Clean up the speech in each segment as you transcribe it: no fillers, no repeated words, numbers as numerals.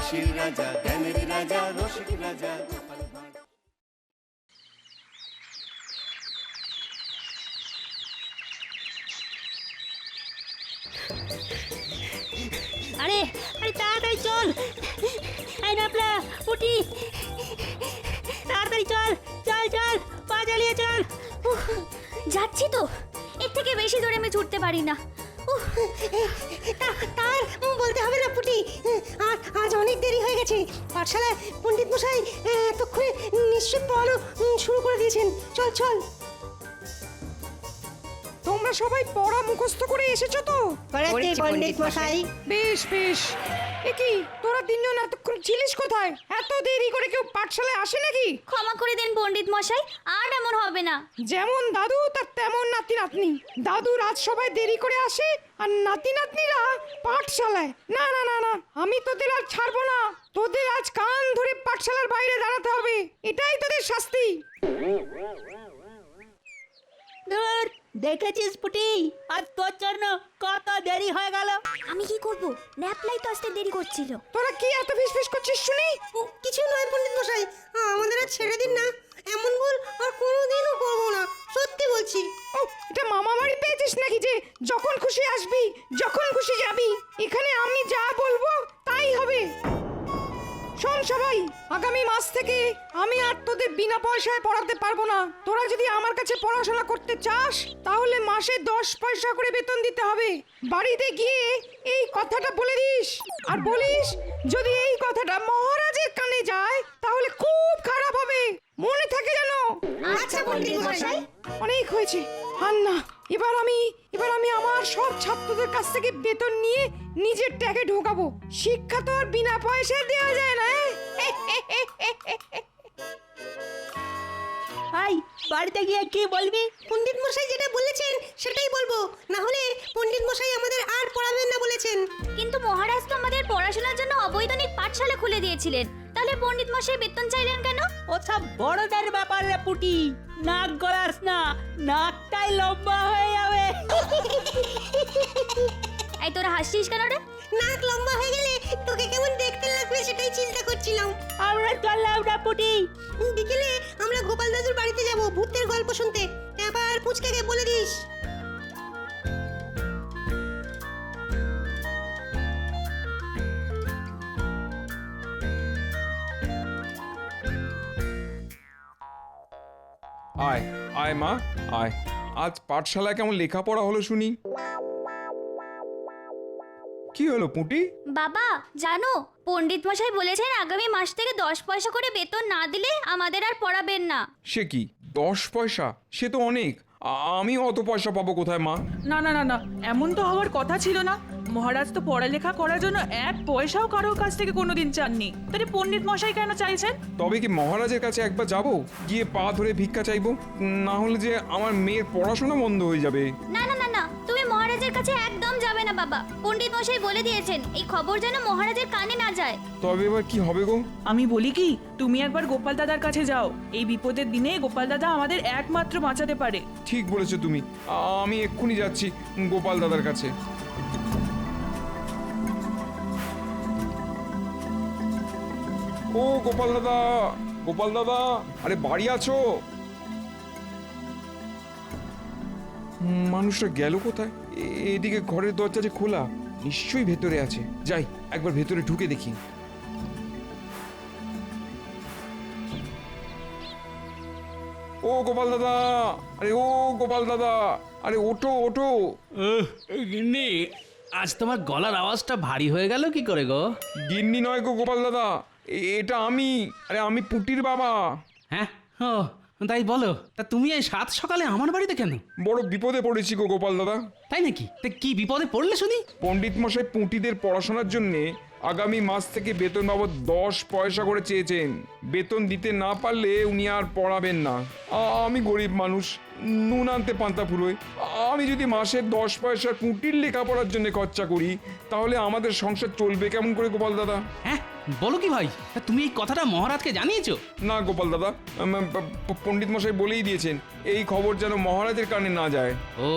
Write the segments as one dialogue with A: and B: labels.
A: হাসির রাজা, জ্ঞানের রাজা, রসিক রাজা গোপাল ভাঁড়।
B: আরে আরে তাড়াতাড়ি চল, এই নাপলা উঠি, তাড়াতাড়ি চল চল চল, পা চালিয়ে চল।
C: যাচ্ছি তো, এর থেকে বেশি দূরে আমি ছুটতে পারি না।
D: তার বলতে হবে না পুটি, আজ অনেক দেরি হয়ে গেছে। পাঠশালায় পণ্ডিত মশাই এতক্ষণে নিশ্চয় পড়ানো শুরু করে দিয়েছেন। চল চল। তোমরা সবাই পড়া মুখস্থ করে এসেছো তো? পণ্ডিত মশাই। বেশ বেশ। কি তোরা তিনজন এতক্ষণ ছিলিস কোথায়? এত দেরি করে কেউ পাঠশালায় আসে নাকি?
C: ক্ষমা করে দিন পণ্ডিত মশাই, আর এমন হবে না।
D: যেমন দাদু তার তেমন নাতি নাতনি। দাদু রাত সবাই দেরি করে আসে আর নাতি নাতনিরা পাঠশালায়। না না না না, আমি তোদের আর ছাড়বো না। তোদের আজ কান ধরে পাঠশালার বাইরে দাঁড়াতে হবে, এটাই তোদের শাস্তি।
B: ধুর, দেখেছিস পুটি, আর তোর জন্য কত দেরি হয়ে গেল।
C: আমি কি করব? ন্যাপলাই তো আসতে দেরি করছিল।
D: তোরা কি এত ফিসফিস করছিস শুনি? কিছু নয় পণ্ডিত মশাই, আমাদের আর ছেড়ে দিন না। এমন ভুল আর কোনোদিনও করবো না, সত্যি বলছি। এটা মামা বাড়ি পেয়েছিস নাকি যে যখন খুশি আসবি যখন খুশি যাবি? এখানে আমি যা বলবো তাই হবে। শোন সবাই, আগামী মাস থেকে আমি আর তোদের বিনা পয়সায় পড়াতে পারবো না। তোরা যদি আমার কাছে পড়াশোনা করতে চাস তাহলে মাসে 10 পয়সা করে বেতন দিতে হবে। বাড়িতে গিয়ে এই কথাটা বলে দিস, আর বলিস যদি এই কথাটা মহারাজের কানে যায় তাহলে খুব খারাপ হবে, মনে থাকে যেন।
C: আচ্ছা পণ্ডিত মশাই।
D: অনেক হয়েছে, আর না। এবার আমি আমার সব ছাত্রদের কাছ থেকে বেতন নিয়ে নিজের ট্যাগে ঢোকাবো। শিক্ষা তো আর বিনা পয়সায় দেওয়া যায় না।
B: ভাই, বাড়িতে গিয়ে কি বলবি?
D: পণ্ডিত মশাই যেটা বলেছেন সেটাই বলবো, না হলে পণ্ডিত মশাই আমাদের আর পড়াবেন না বলেছেন।
C: কিন্তু মহারাজ তো আমাদের পড়াশোনার জন্য অবৈতনিক পাঠশালা খুলে দিয়েছিলেন, তাহলে পণ্ডিত মশাই বেতন চাইলেন কেন?
B: ওসব বড়দের ব্যাপার রে পুটি, নাক গলাস না, নাকটাই লম্বা হয়ে যাবে।
C: এই তোরা হাসছিস কেন রে?
D: নাক লম্বা হয়ে গেলে তোকে কেমন দেখতে লাগবে সেটাই চিন্তা করছিলাম।
B: আমরা চললাম না পুটি।
D: বিকেলে আমরা গোপাল দাদুর বাড়িতে যাব ভূতের গল্প শুনতে। আবার পুচকাকে বলে দিস।
E: আয় আয় মা আয়, আজ পাঠশালায় কেমন লেখাপড়া হলো শুনি। কি হলো পুঁটি?
C: বাবা জানো, পণ্ডিত মশাই বলেছেন আগামী মাস থেকে 10 পয়সা করে বেতন না দিলে আমাদের আর পড়াবেন না।
E: সে কি 10 পয়সা? সে তো অনেক। আমি অত পয়সা পাবো কোথায় মা?
F: না না না না, এমন তো হওয়ার কথা ছিল না। মহারাজ তো পড়ালেখা করার জন্য 1 পয়সাও কারোর কাছ থেকে কোনোদিন চাননি, তাহলে পণ্ডিত মশাই কেন চাইছেন?
E: তবে কি মহারাজের কাছে একবার যাব, গিয়ে পা ধরে ভিক্ষা চাইবো? না হলে যে আমার মেয়ের পড়াশোনা বন্ধ হয়ে যাবে।
C: না না না না, তুমি মহারাজের কাছে একদম যাবে না বাবা। পণ্ডিত মশাই বলে দিয়েছেন এই খবর যেন মহারাজের কানে না যায়।
E: তবে এবার কি হবে গো?
F: আমি বলি কি, তুমি একবার গোপাল দাদার কাছে যাও। এই বিপদের দিনে গোপাল দাদা আমাদের একমাত্র বাঁচাতে পারে।
E: ঠিক বলেছো তুমি, আমি এক্ষুনি যাচ্ছি গোপাল দাদার কাছে। ও গোপাল দাদা, গোপাল দাদা, আরে বাড়ি আছো? মানুষটা গেল কোথায়? এদিকে ঘরের দরজা যে খোলা, নিশ্চয়ই ভেতরে আছে। যাই একবার ভেতরে ঢুকে দেখি। ও গোপাল দাদা, আরে ও গোপাল দাদা, আরে ওঠো ওঠো।
G: গিন্নি, আজ তোমার গলার আওয়াজটা ভারী হয়ে গেল কি করে গো?
E: গিন্নি নয় গো গোপাল দাদা, এটা আমি। আরে আমি পুটির বাবা।
G: হ্যাঁ, ও তাই বলো। তা তুমি এই সাত সকালে আমার বাড়িতে কেন?
E: বড় বিপদে পড়েছি গো গোপাল দাদা।
G: তাই নাকি? তা কি বিপদে পড়লে শুনি?
E: পণ্ডিত মশাই পুঁটিদের পড়াশোনার জন্য আগামী মাস থেকে বেতন বাবদ 10 পয়সা করে চেয়েছেন। বেতন দিতে না পারলে উনি আর পড়াবেন না। আমি গরিব মানুষ, নুন আনতে পান্তা ফুরোয়। আমি যদি মাসে 10 পয়সা পুঁটির লেখাপড়ার জন্য খরচা করি তাহলে আমাদের সংসার চলবে কেমন করে গোপাল দাদা?
G: হ্যাঁ বলো কি ভাই, তা তুমি এই কথাটা মহারাজকে জানিয়েছো?
E: না গোপাল দাদা, পণ্ডিত মশাই বলেই দিয়েছেন এই খবর যেন মহারাজের কানে না যায়।
G: ও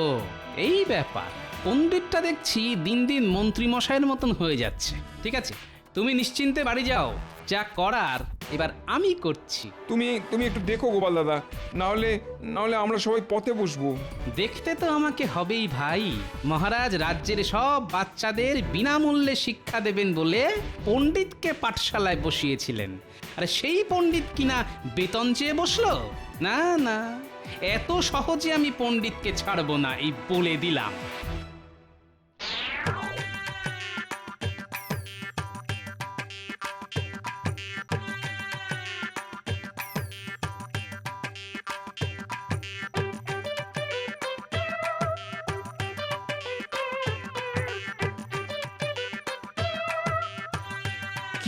G: এই ব্যাপার। পণ্ডিতটা দেখছি দিন দিন মন্ত্রী মশাইয়ের মতন হয়ে যাচ্ছে। ঠিক আছে, তুমি নিশ্চিন্তে বাড়ি যাও, যা করার এবার আমি করছি।
E: তুমি একটু দেখো গোপাল দাদা, না হলে আমরা সবাই পথে বসবো।
G: দেখতে তো আমাকে হবেই ভাই। মহারাজ রাজ্যের সব বাচ্চাদের বিনামূল্যে শিক্ষা দেবেন বলে পণ্ডিতকে পাঠশালায় বসিয়েছিলেন, আর সেই পণ্ডিত কিনা বেতন চেয়ে বসলো? না না, এত সহজে আমি পণ্ডিতকে ছাড়বো না, এই বলে দিলাম।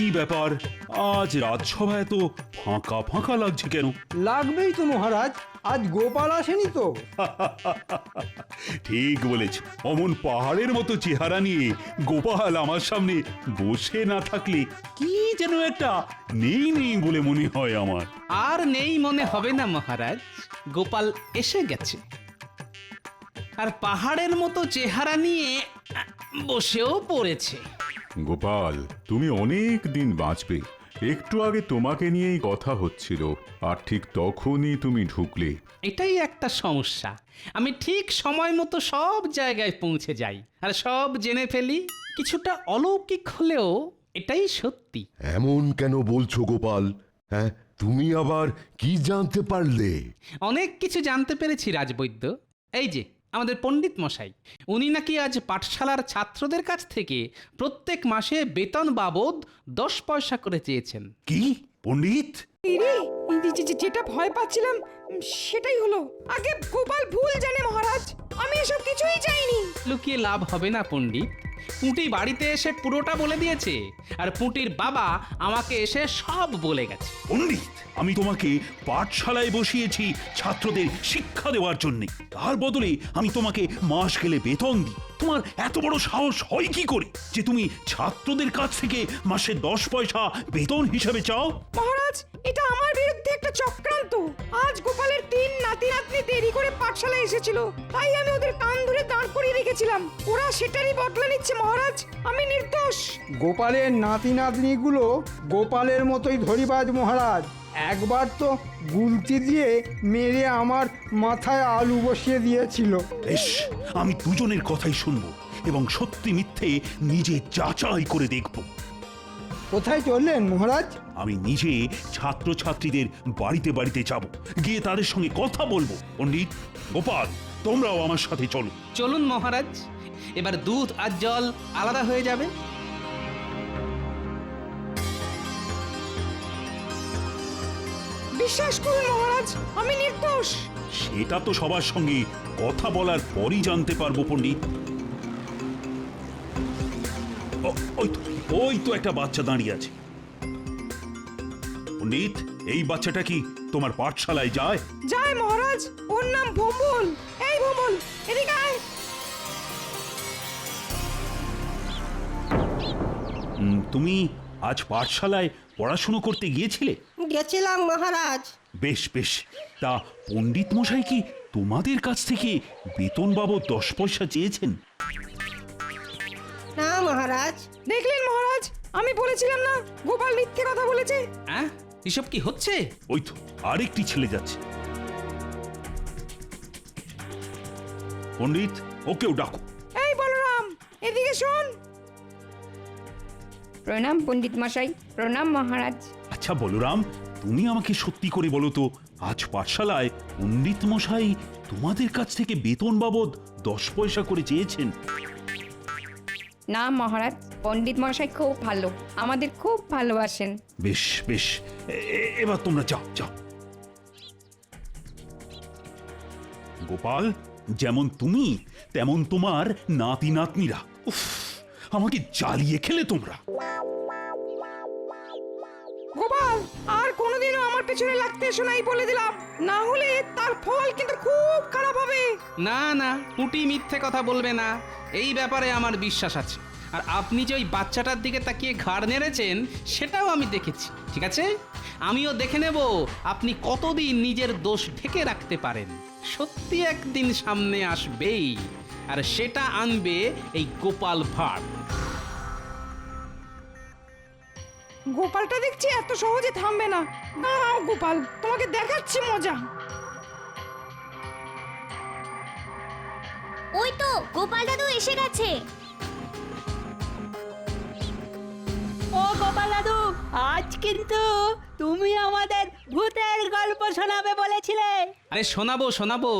H: কি ব্যাপার, আজ রাজসভায় তো ফাঁকা ফাঁকা লাগছে কেন?
I: লাগবেই তো মহারাজ, আজ গোপাল আসেনি তো।
H: ঠিক বলেছ, অমন পাহাড়ের মতো চেহারা নিয়ে গোপাল আমার সামনে বসে না থাকলে কি যেন একটা নেই নেই বলে মনে হয় আমার।
G: আর নেই মনে হবে না মহারাজ, গোপাল এসে গেছে, আর পাহাড়ের মতো চেহারা নিয়ে বসেও পড়েছে।
J: গোপাল, তুমি অনেক দিন বাঁচবে। একটু আগে তোমাকে নিয়েই কথা হচ্ছিল, আর ঠিক তখনই তুমি ঢুকলে।
G: এটাই একটা সমস্যা, আমি ঠিক সময় মতো সব জায়গায় পৌঁছে যাই আর সব জেনে ফেলি। কিছুটা অলৌকিক হলেও এটাই সত্যি।
K: এমন কেন বলছো গোপাল? হ্যাঁ, তুমি আবার কি জানতে পারলে?
G: অনেক কিছু জানতে পেরেছি রাজবৈদ্য। এই যে আমাদের পণ্ডিত মশাই, উনি নাকি আজ পাঠশালার ছাত্রদের কাছ থেকে প্রত্যেক মাসে বেতন বাবদ 10 পয়সা করে চেয়েছেন।
H: কি পণ্ডিত?
D: যেটা ভয় পাচ্ছিলাম সেটাই হলো। আগে গোপাল ভুল জানে মহারাজ, আমি এসব কিছুই চাইনি।
G: লুকিয়ে লাভ হবে না পণ্ডিত, পুঁটি বাড়িতে এসে পুরোটা বলে দিয়েছে, আর পুঁটির বাবা আমাকে এসে সব বলে গেছে।
H: পণ্ডিত, আমি তোমাকে পাঠশালায় বসিয়েছি ছাত্রদের শিক্ষা দেওয়ার জন্য, তার বদলে আমি তোমাকে মাস গেলে বেতন দিই। তোমার এত বড় সাহস হয় কি করে যে তুমি ছাত্রদের কাছ থেকে মাসে 10 পয়সা বেতন হিসাবে চাও?
D: মহারাজ, এটা আমার বিরুদ্ধে একটা চক্রান্ত। আজ গোপালের 3 নাতি নাতনি দেরি করে পাঠশালায় এসেছিল, তাই আমি ওদের কান ধরে দাঁড় করিয়ে রেখেছিলাম। ওরা সেটারই বদলা নিচ্ছে মহারাজ, আমি নির্দোষ।
I: গোপালের নাতি নাতনিগুলো গোপালের মতোই ধরিবাজ মহারাজ। একবার তো গুলতি দিয়ে মেরে আমার মাথায় আলু বসিয়ে দিয়েছিল।
H: বেশ, আমি দুজনের কথাই শুনবো এবং সত্যি মিথ্যে নিজে যাচাই করে দেখব।
I: কোথায় চললেন মহারাজ?
H: আমি নিজে ছাত্রছাত্রীদের বাড়িতে বাড়িতে যাব, গিয়ে তাদের সঙ্গে কথা বলবো। পণ্ডিত, গোপাল, তোমরাও আমার সাথে চলো।
G: চলুন মহারাজ, এবার দুধ আর জল আলাদা হয়ে যাবে।
D: বিশ্বাস করুন মহারাজ, আমি নির্দোষ।
H: সেটা তো সবার সঙ্গে কথা বলার পরই জানতে পারবো পণ্ডিত। ওই তো একটা বাচ্চা দাঁড়িয়ে আছে। পণ্ডিত, এই বাচ্চাটা কি তোমার পাঠশালায় যায়?
D: যায় মহারাজ, ওর নাম ভোমল। এই ভোমল, এদিকে আয়।
H: তুমি আজ পাঠশালায় পড়াশুনো করতে গিয়েছিলে?
D: গেছিলাম মহারাজ।
H: বেশ বেশ, তা পণ্ডিত মশাই কি তোমাদের কাছ থেকে বেতন বাবদ 10 পয়সা চেয়েছেন?
D: না মহারাজ। দেখলেন মহারাজ, আমি বলেছিলাম না গোপাল মিথ্যে কথা বলেছে।
G: হ্যাঁ, এসব কি হচ্ছে?
H: ওই তো আরেকটি ছেলে যাচ্ছে। পণ্ডিত, ওকেও ডাকো।
D: এই বলরাম, এদিকে শোন।
L: প্রণাম পণ্ডিত মশাই। প্রণাম মহারাজ।
H: আচ্ছা বলরাম, তুমি আমাকে সত্যি করে বলো তো, আজ পাঠশালায় পণ্ডিত মশাই তোমাদের কাছ থেকে বেতন বাবদ 10 পয়সা করে চেয়েছেন?
L: না মহারাজ, পণ্ডিত মশাই খুব ভালো, আমাদের খুব ভালোবাসেন।
H: বেশ বেশ, এবার তোমরা যাও যাও। গোপাল, যেমন তুমি তেমন তোমার নাতি নাতনিরা। উফ, আমাকে জ্বালিয়ে খেলে তোমরা।
D: গোপাল, আর কোনোদিনও আমার পেছনে লাগতে এসো নাই বলে দিলাম, না হলে তার ফল কিন্তু খুব খারাপ হবে।
G: না না, পুঁটি মিথ্যে কথা বলবে না, এই ব্যাপারে আমার বিশ্বাস আছে। আর আপনি যে ওই বাচ্চাটার দিকে তাকিয়ে ঘাড় নেড়েছেন সেটাও আমি দেখেছি। ঠিক আছে, আমিও দেখে নেব আপনি কতদিন নিজের দোষ ঢেকে রাখতে পারেন। সত্যি একদিন সামনে আসবেই, আর সেটা আনবে এই গোপাল ভাঁড়।
D: গোপালটা দেখছি এত সহজে থামবে না। দাঁড়াও গোপাল, তোমাকে দেখাচ্ছি মজা।
C: ওই তো গোপাল দাদু এসে গেছে।
B: ও গোপাল দাদু, আজ কিন্তু তুমি আমাদের ভূতের গল্প শোনাবে বলেছিলে।
G: আরে শোনাবো শোনাবো,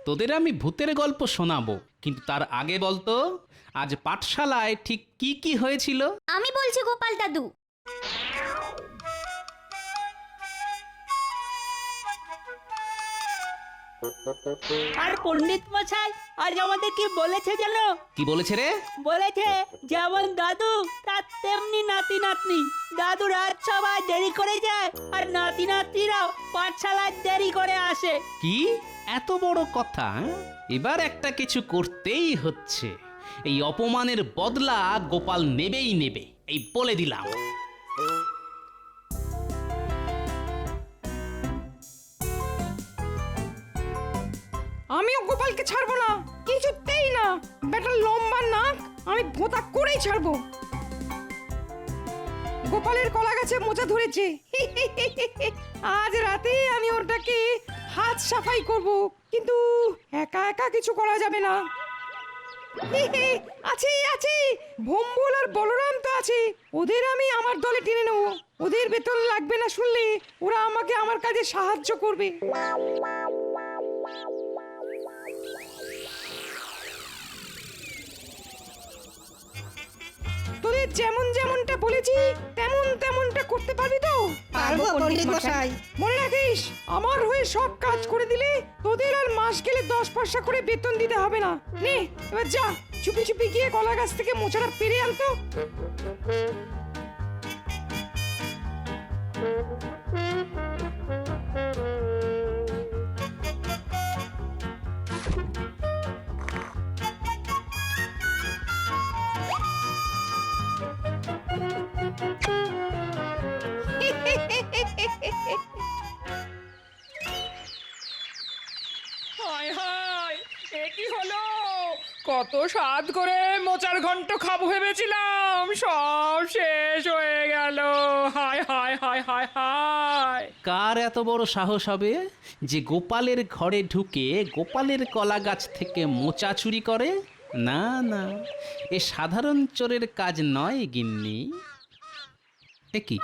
G: তোদের আমি ভূতের গল্প শোনাবো, কিন্তু তার আগে বলতো আজ পাঠশালায় ঠিক কি কি হয়েছিল।
C: আমি বলছি গোপাল দাদু।
B: আর পণ্ডিত মশাই আজ আমাদের কি বলেছে জানো?
G: কি বলেছে রে?
B: বলেছে যেমন দাদু তার তেমনি নাতি নাতনি। দাদু রাজসভায় দেরি করে যায় আর নাতি নাতনিরাও পাঠশালায় দেরি করে আসে।
G: কি এত বড় কথা? এবার একটা কিছু করতেই হচ্ছে। এই অপমানের বদলা গোপাল নেবেই নেবে, এই বলে দিলাম।
D: আমিও গোপালকে ছাড়বো না, কিছুতেই না। বেটার লম্বা নাক আমি ভোঁতা করেই ছাড়বো। গোপালের কলা গাছে মোচা ধরেছে। আজ রাতে আমি ওটাকে হাত সাফাই করব, কিন্তু একা একা কিছু করা যাবে না। আছে আছে, ভোম্বল আর বলরাম তো আছে, ওদের আমি আমার দলে টেনে নেব। ওদের বেতন লাগবে না শুনলে ওরা আমাকে আমার কাজে সাহায্য করবে। তোদের যেমন যেমনটা বলেছি তেমন তেমনটা করতে পারবি তো?
L: পারবো পণ্ডিত মশাই।
D: মনে রাখিস, আমার হয়ে সব কাজ করে দিলে তোদের আর মাস গেলে 10 পয়সা করে বেতন দিতে হবে না। নে এবার যা, চুপি চুপি গিয়ে কলা গাছ থেকে মোচাটা পেরে আনতো।
F: হায় হায়, এ কি হলো? কত স্বাদ করে মোচার ঘন্ট খাবো ভেবেছিলাম, সব শেষ হয়ে গেল। হায় হায় হায় হায় হায়।
G: কার এত বড় সাহস হবে যে গোপালের ঘরে ঢুকে গোপালের কলা গাছ থেকে মোচা চুরি করে? না না, এ সাধারণ চোরের কাজ নয় গিন্নি। এ কি,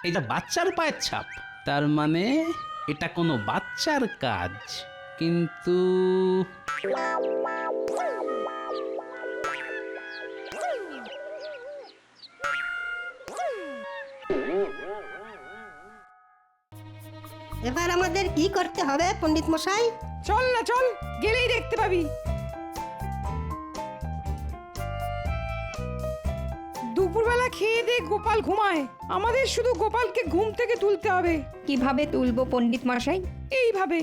G: এটা বাচ্চার পায়ের ছাপ? তার মানে এটা কোনো বাচ্চার কাজ। কিন্তু
D: এবার আমাদের কি করতে হবে পণ্ডিত মশাই? চল না চল, গেলেই দেখতে পাবি। দুপুরবেলা খেয়ে দিয়ে গোপাল ঘুমায়, আমাদের শুধু গোপালকে ঘুম থেকে তুলতে হবে।
L: কিভাবে তুলবো পণ্ডিত মশাই?
D: এইভাবে।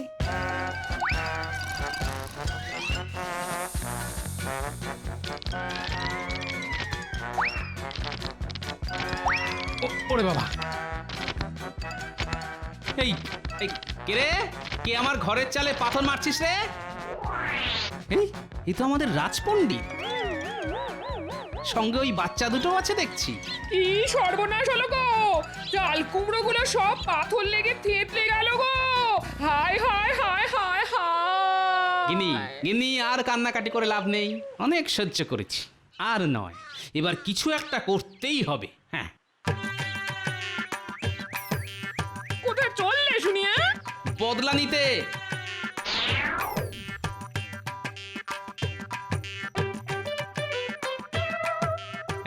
G: ওরে বাবা, এই এই কে রে? কে আমার ঘরের চালে পাথর মারছিস রে? এই তো আমাদের রাজপণ্ডিত, সঙ্গে ওই বাচ্চা দুটো আছে দেখছি।
F: কি সর্বনাশ হলো গো! চাল কুমড়ো গুলো সব পাথর লেগে থেতলে গেল গো! হায় হায় হায় হায় হায়।
G: গিনি গিনি, আর কান্নাকাটি করে লাভ নেই, অনেক সহ্য করেছি, আর নয়, এবার কিছু একটা করতেই হবে। হ্যাঁ,
F: কোথায় চললে শুনিয়ে?
G: বদলা নিতে।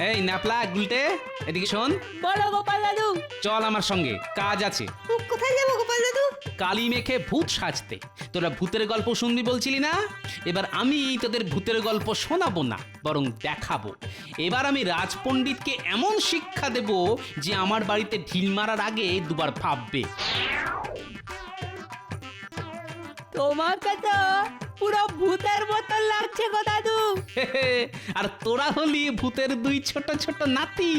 G: এই ন্যাপলা গুলটে, এদিকে শোন।
B: বলো গোপাল দাদু।
G: চল আমার সঙ্গে, কাজ আছে।
D: কোথায় যাবো গোপাল দাদু?
G: কালি মেখে ভূত সাজতে। তোরা ভূতের গল্প শুনবি বলছিলি না? এবার আমি তোদের ভূতের গল্প শোনাবো না, বরং দেখাবো। এবার আমি রাজপণ্ডিতকে এমন শিক্ষা দেব যে আমার বাড়িতে ঢিল মারার আগে দুবার ভাববে।
B: তোমাকে তো পুরো ভূতের মতো লাগছে গো দাদু।
G: আর তোরা হলি ভূতের দুই ছোট ছোট নাতি।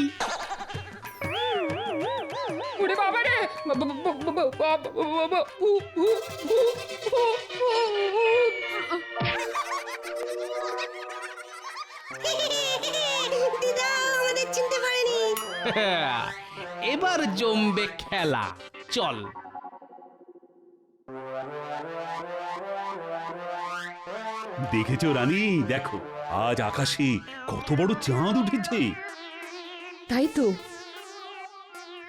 F: ওরে বাবা রে!
D: দিদা আমাদের চিনতে পারেনি।
G: এবার জমবে খেলা, চল।
H: দেখেছো রানী, দেখো আজ আকাশে কত বড় চাঁদ উঠেছে।
L: তাই তো।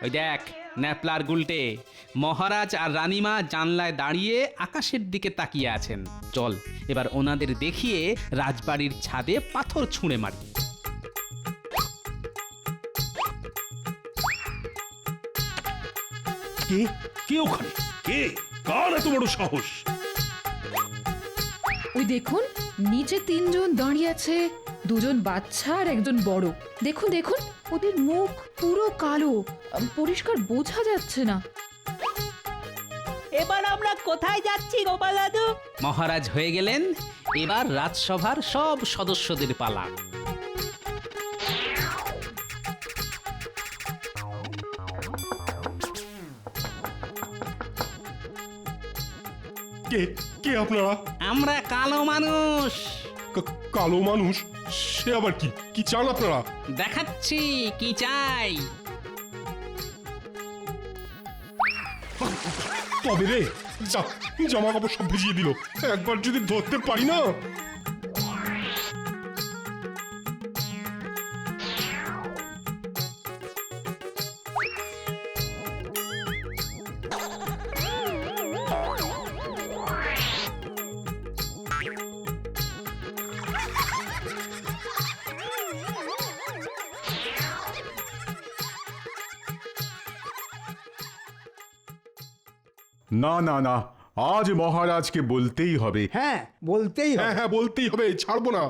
G: ওই দেখ ন্যাপলার গুলটে, মহারাজ আর রানীমা জানলায় দাঁড়িয়ে আকাশের দিকে তাকিয়ে আছেন। চল এবার ওনাদের দেখিয়ে রাজবাড়ির ছাদে পাথর ছুঁড়ে মারি।
H: কে কে ওখানে? কে? কার এত বড় সাহস?
L: ওই দেখুন, নিচে তিনজন দাঁড়িয়ে আছে, দুজন বাচ্চা আর একজন বড়। দেখুন দেখুন, ওদের মুখ পুরো কালো, পরিষ্কার বোঝা যাচ্ছে না।
B: এবার আমরা কোথায় যাচ্ছি গোপাল দাদু?
G: মহারাজ হয়ে গেলেন, এবার রাজসভার সব সদস্যদের পালা।
K: কে কে আপনারা?
G: আমরা কালো মানুষ।
K: কালো মানুষ? সে আবার কি? কি চান আপনারা?
G: দেখাচ্ছি কি চাই।
K: তবে রে, জামা কাপড় সব ভিজিয়ে দিল। একবার যদি ধরতে পারি না।
J: না না না, আজ মহারাজকে বলতেই হবে।
I: হ্যাঁ বলতেই হবে।
K: হ্যাঁ বলতেই হবে, ছাড়বো না।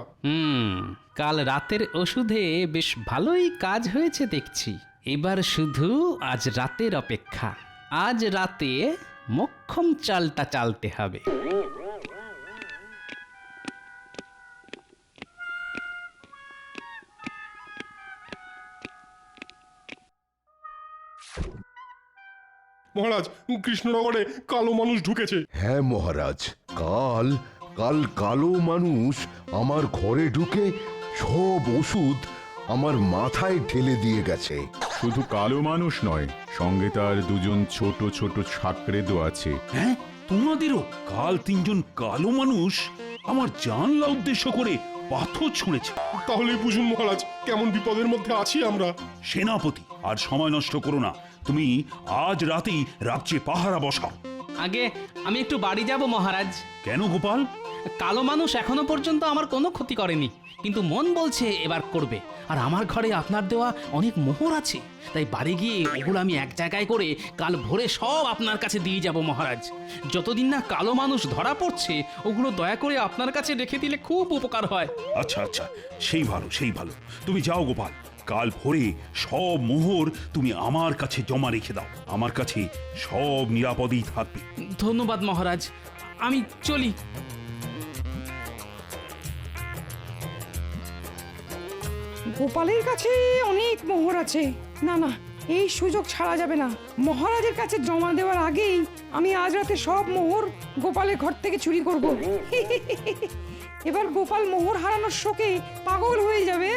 G: কাল রাতের ওষুধে বেশ ভালোই কাজ হয়েছে দেখছি। এবার শুধু আজ রাতের অপেক্ষা। আজ রাতে মক্ষম চালটা চালতে হবে।
K: মহারাজ, কৃষ্ণনগরে কালো মানুষ ঢুকেছে।
M: হ্যাঁ মহারাজ, কাল কালো মানুষ আমার ঘরে ঢুকে সব ওষুধ আমার মাথায় ঢেলে দিয়ে গেছে।
J: শুধু কালো মানুষ নয়, সঙ্গে তার দুজন ছোট ছোট ছাকরেদও আছে।
H: হ্যাঁ, তোমাদেরও কাল তিনজন কালো মানুষ আমার জানলা উদ্দেশ্য করে পাথর ছুঁড়েছে।
K: তাহলে বুঝুন মহারাজ, কেমন বিপদের মধ্যে আছি আমরা।
H: সেনাপতি, আর সময় নষ্ট করো না। তুমি আজ রাতেই রাজ্যে পাহারা বসাও।
G: আগে আমি একটু বাড়ি যাব মহারাজ।
H: কেন গোপাল?
G: কালো মানুষ এখনো পর্যন্ত আমার কোনো ক্ষতি করেনি, কিন্তু মন বলছে এবার করবে। আর আমার ঘরে আপনার দেওয়া অনেক মোহর আছে, তাই বাড়ি গিয়ে ওগুলো আমি এক জায়গায় করে কাল ভোরে সব আপনার কাছে দিয়ে যাব মহারাজ। যতদিন না কালো মানুষ ধরা পড়ছে, ওগুলো দয়া করে আপনার কাছে রেখে দিলে খুব উপকার হয়।
H: আচ্ছা আচ্ছা, সেই ভালো সেই ভালো। তুমি যাও গোপাল, কাল ভোরে সব মোহর তুমি আমার কাছে জমা রেখে দাও। আমার কাছে সব নিরাপদেই থাকবে।
G: ধন্যবাদ মহারাজ, আমি চলি।
D: গোপালের কাছে অনেক মোহর আছে। না না, এই সুযোগ ছাড়া যাবে না। মহারাজের কাছে জমা দেওয়ার আগেই আমি আজ রাতে সব মোহর গোপালের ঘর থেকে চুরি করব। এবার গোপাল মোহর হারানোর শোকে পাগল হয়ে যাবে।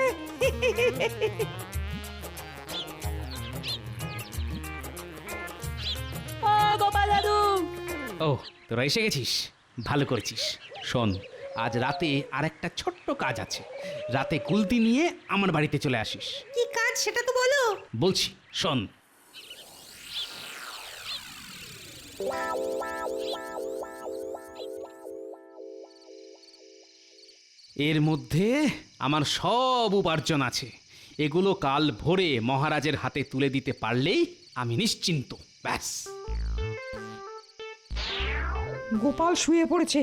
B: ও গোপাল দাদু!
G: ও তোরা এসে গেছিস, ভালো করেছিস। শোন, আজ রাতে আরেকটা ছোট্ট কাজ আছে। রাতে কুলতি নিয়ে আমার বাড়িতে চলে আসিস।
D: কি কাজ সেটা তো বলো।
G: বলছি শোন। এর মধ্যে আমার সব উপার্জন আছে। এগুলো কাল ভোরে মহারাজের হাতে তুলে দিতে পারলেই আমি নিশ্চিন্ত। ব্যাস।
D: গোপাল শুয়ে পড়েছে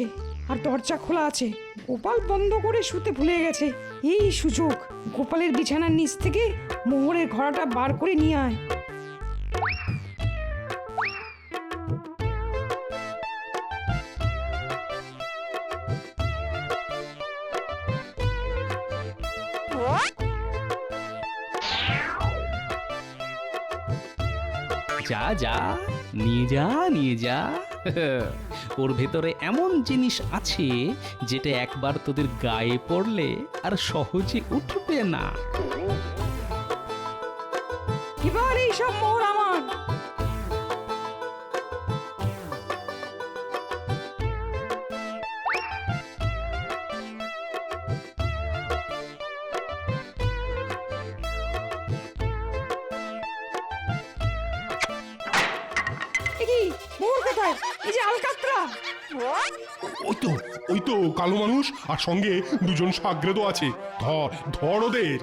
D: আর দরজা খোলা আছে। গোপাল বন্ধ করে শুতে ভুলে গেছে। এই সুযোগ, গোপালের বিছানার নিচ থেকে মোহরের ঘোড়াটা বার করে নিয়ে আয়।
G: যা যা, নিয়ে যা নিয়ে যা। ওর ভেতরে এমন জিনিস আছে যেটা একবার তোদের গায়ে পড়লে আর সহজে উঠবে না।
F: সব মোহর আমার। কি মোহর কোথায়? এই যে আলকাতরা।
N: ওই তো কালো মানুষ আর সঙ্গে দুজন সাগ্রেদও আছে। ধর ধর ওদের।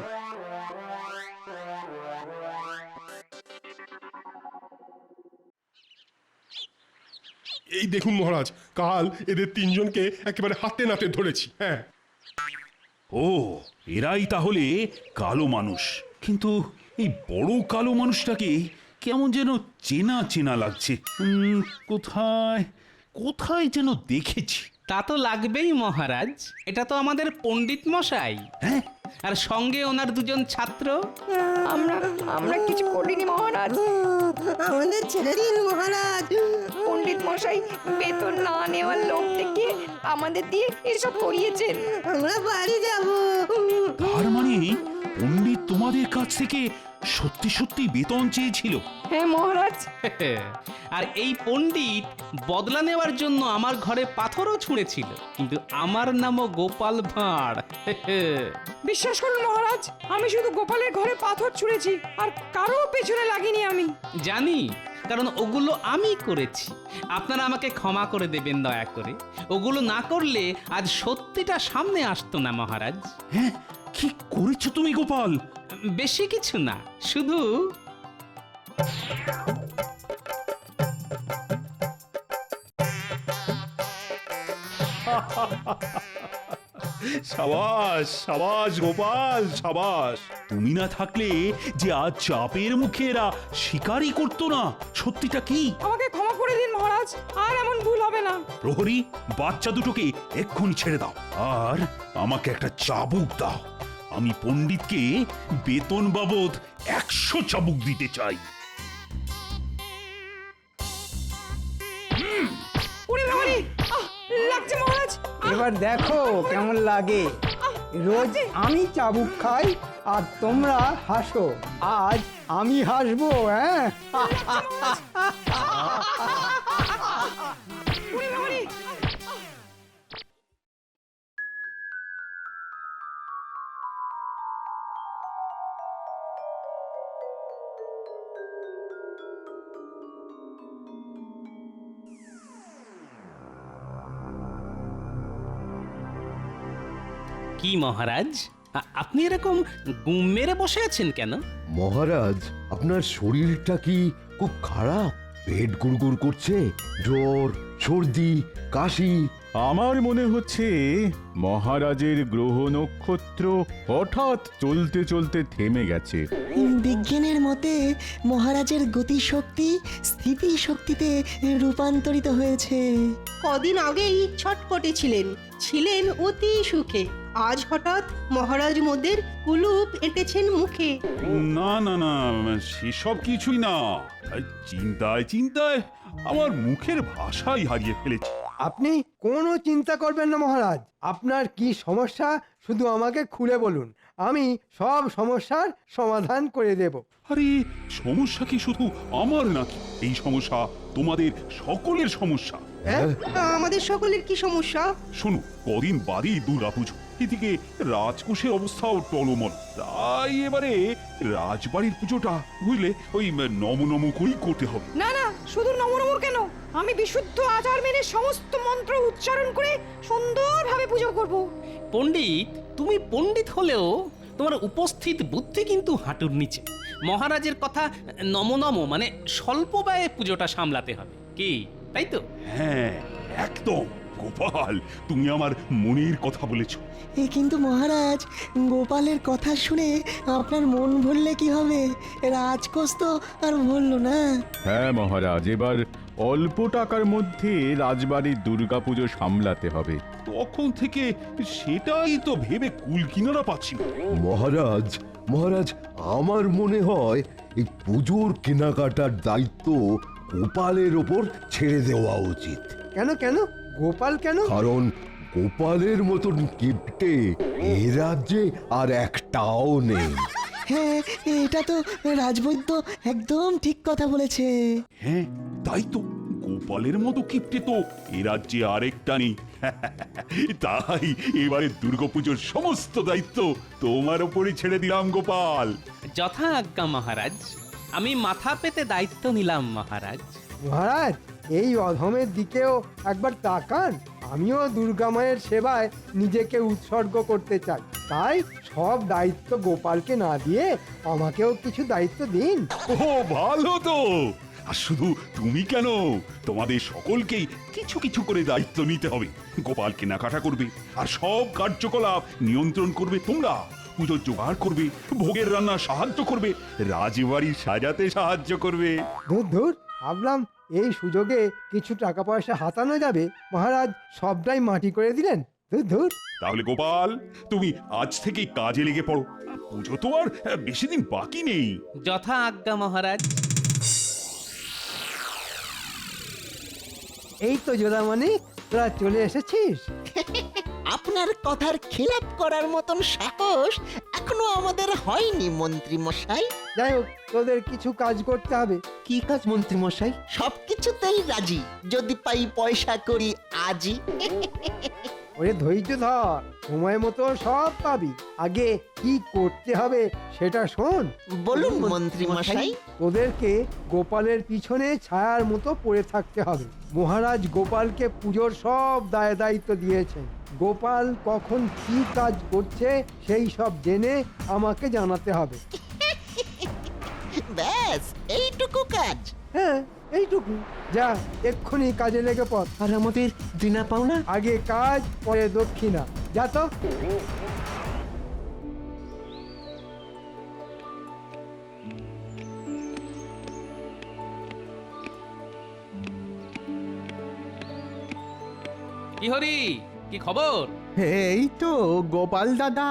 N: এই দেখুন মহারাজ, কাল এদের তিনজনকে একেবারে হাতে নাতে ধরেছি। হ্যাঁ,
H: ও এরাই তাহলে কালো মানুষ। কিন্তু এই বড় কালো মানুষটাকে কেমন যেন চেনা চেনা লাগছে। কোথায় কোথায় যেন দেখেছি।
G: তা তো লাগবেই মহারাজ, এটা তো আমাদের পণ্ডিত মশাই।
H: হ্যাঁ,
G: আর সঙ্গে ওনার দুজন ছাত্র।
D: আমরা কিছু করিনি মহারাজ, আমাদের ছেড়ে দিন মহারাজ। পণ্ডিত মশাই বেতন না নেওয়ার লোক থেকে আমাদের দিয়ে এসব করিয়েছেন। আমরা বাড়ি যাব।
H: তার মানে পণ্ডিত তোমাদের কাছ থেকে সত্যি সত্যি বেতন চেয়েছিল?
D: হ্যাঁ মহারাজ।
G: আর এই পণ্ডিত বদলা নেওয়ার জন্য আমার ঘরে পাথরও ছুঁড়েছিল, কিন্তু আমার নামও গোপাল ভাঁড়।
F: বিশ্বাস করুন মহারাজ, আমি শুধু গোপালের ঘরে পাথর ছুঁড়েছি, আর কারো পেছনে লাগিনি আমি।
G: জানি, কারণ ওগুলো আমি করেছি। আপনারা আমাকে ক্ষমা করে দেবেন দয়া করে। ওগুলো না করলে আজ সত্যিটা সামনে আসতো না মহারাজ।
H: হ্যাঁ, কি করেছো তুমি গোপাল?
G: বেশি কিছু না, শুধু
H: সাবাস সাবাস গোপাল সাবাস। তুমি না থাকলে যে আজ চাপের মুখে এরা শিকারই করতো না। সত্যিটা কি?
F: আমাকে ক্ষমা করে দিন মহারাজ, আর এমন ভুল হবে না।
H: প্রহরী, বাচ্চা দুটোকে এক্ষুনি ছেড়ে দাও, আর আমাকে একটা চাবুক দাও। আমি পণ্ডিতকে বেতন বাবদ 100 চাবুক দিতে চাই।
F: ওরে বাবারে, লাগছে মহারাজ।
I: এবার দেখো কেমন লাগে। রোজ আমি চাবুক খাই আর তোমরা হাসো, আজ আমি হাসবো। হ্যাঁ,
F: ওরে বাবারে।
G: কি মহারাজ, আপনি এরকম গুম মেরে বসে আছেন কেন?
M: মহারাজ, আপনার শরীরটা কি খুব খারাপ? পেট গুড়গুড় করছে, জ্বর, সর্দি, কাশি?
J: আমার মনে হচ্ছে মহারাজের গ্রহ নক্ষত্র হঠাৎ চলতে চলতে থেমে গেছে।
D: বিজ্ঞানের মতে মহারাজের গতিশক্তি স্থিতিশক্তিতে রূপান্তরিত হয়েছে।
O: কদিন আগেই ছটপটে ছিলেন অতি সুখে, আজ হঠাৎ মহারাজ মোদের কুলুপ এঁটেছেন মুখে।
H: না না না, সেসব কিছুই না। চিন্তায় চিন্তায় আমার মুখের ভাষাই হারিয়ে ফেলেছি।
I: আপনি কোনো চিন্তা করবেন না মহারাজ। আপনার কি সমস্যা শুধু আমাকে খুলে বলুন, আমি সব সমস্যার সমাধান করে দেব।
H: আরে সমস্যা কি শুধু আমার নাকি? এই সমস্যা তোমাদের সকলের সমস্যা।
O: আমাদের সকলের কি সমস্যা?
H: শোনো, কদিন বাদেই দুর্গাপুজো, এদিকে রাজকোষের অবস্থাও টলমল। তাই এবারে রাজবাড়ির পুজোটা বুঝলে ওই নম নম করেই করতে হবে।
F: না না, শুধু নমনমর কেন, আমি বিশুদ্ধ আচার মেনে সমস্ত মন্ত্র উচ্চারণ করে সুন্দরভাবে পুজো করব।
G: পণ্ডিত, তুমি পণ্ডিত হলেও তোমার উপস্থিত বুদ্ধি কিন্তু হাঁটুর নিচে। মহারাজের কথা নম নম মানে স্বল্প ব্যয়ে পুজোটা সামলাতে হবে, কি তাই তো?
H: হ্যাঁ একদম গোপাল, তুমি আমার মনের কথা বলেছ।
D: কিন্তু মহারাজ, গোপালের কথা শুনে আপনার মন ভরলে কি হবে? রাজকোষ তো আর ভরল না।
J: হ্যাঁ মহারাজ, এবার অল্প টাকার মধ্যে রাজবাড়ির দুর্গাপুজো সামলাতে হবে।
H: তখন থেকে সেটাই তো ভেবে কুল কিনারা পাচ্ছি না।
M: মহারাজ, মহারাজ, আমার মনে হয় এই পুজোর কেনাকাটার দায়িত্ব গোপালের ওপর ছেড়ে দেওয়া উচিত।
I: কেন কেন গোপাল কেন?
M: কারণ গোপালের মতন কিপ্টে এ রাজ্যে আর একটাও নেই।
P: হ্যাঁ এটা তো রাজবৈদ্য একদম ঠিক কথা বলেছে।
H: হ্যাঁ তাই তো, গোপালের মতো কিপ্টে তো এ রাজ্যে আরেকটা নেই। তাই এবারে দুর্গাপুজোর সমস্ত দায়িত্ব তোমার ওপরে ছেড়ে দিলাম গোপাল।
G: যথা আজ্ঞা মহারাজ, আমি মাথা পেতে দায়িত্ব নিলাম মহারাজ।
I: মহারাজ, এই অধমের দিকেও একবার তাকান। আমিও দুর্গা মায়ের সেবায় নিজেকে উৎসর্গ করতে চাই, তাই সব দায়িত্ব গোপালকে না দিয়ে আমাকেও কিছু দায়িত্ব দিন।
H: ও ভালো তো, আর শুধু তুমি কেন, তোমাদের সকলকেই কিছু কিছু করে দায়িত্ব নিতে হবে। গোপাল কেনাকাটা করবে, আর সব কার্যকলাপ নিয়ন্ত্রণ করবে তোমরা। পুজোর জোগাড় করবে, ভোগের রান্না সাহায্য করবে, রাজবাড়ি সাজাতে সাহায্য করবে।
I: ধুর ধুর, ভাবলাম এই সুযোগে কিছু টাকা পয়সা হাতানো যাবে, মহারাজ সবটাই মাটি করে দিলেন। ধুর ধুর।
H: তাহলে গোপাল, তুমি আজ থেকেই কাজে লেগে পড়ো। পুজো তো আর বেশি দিন বাকি নেই।
G: যথা আজ্ঞা মহারাজ।
I: এই তো যোদামণি, তোরা চলে এসেছিস।
P: আপনার কথার খেলাপ করার মতন সাহস এখনো আমাদের হয়নি মন্ত্রী মশাই।
I: যাই হোক, তোদের কিছু কাজ করতে হবে।
P: কি কাজ মন্ত্রী মশাই? সবকিছুতেই রাজি, যদি পাই পয়সা করি আজই।
I: ওরে ধৈর্য ধর, সময় মতো সব পাবি। আগে কি করতে হবে সেটা শোন।
P: বলুন মন্ত্রী মশাই।
I: তোদেরকে গোপালের পিছনে ছায়ার মতো পড়ে থাকতে হবে। মহারাজ গোপালকে পুজোর সব দায় দায়িত্ব দিয়েছেন। গোপাল কখন কি কাজ করছে সেই সব জেনে আমাকে জানাতে হবে।
P: ব্যাস এইটুকু কাজ?
I: হ্যাঁ, এইটুকু। যা, এক্ষুনি কাজে লেগে পড়।
P: আর আমাদের দিনা পাওনা?
I: আগে কাজ, পরে দক্ষিণা। যা তো।
G: কি হরি, কি খবর?
Q: এই তো গোপাল দাদা,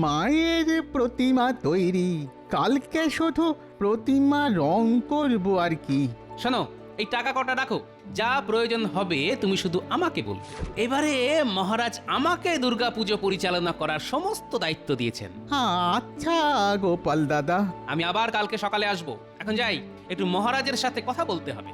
Q: মায়ের প্রতিমা তৈরি। কালকে শুধু প্রতিমা রং করব আর কি।
G: শোনো, এই টাকা কটা রাখো, যা প্রয়োজন হবে তুমি শুধু আমাকে বলবে। এবারে মহারাজ আমাকে দুর্গাপুজো পরিচালনা করার সমস্ত দায়িত্ব দিয়েছেন।
Q: আচ্ছা গোপাল দাদা।
G: আমি আবার কালকে সকালে আসব। এখন যাই, একটু মহারাজের সাথে কথা বলতে হবে।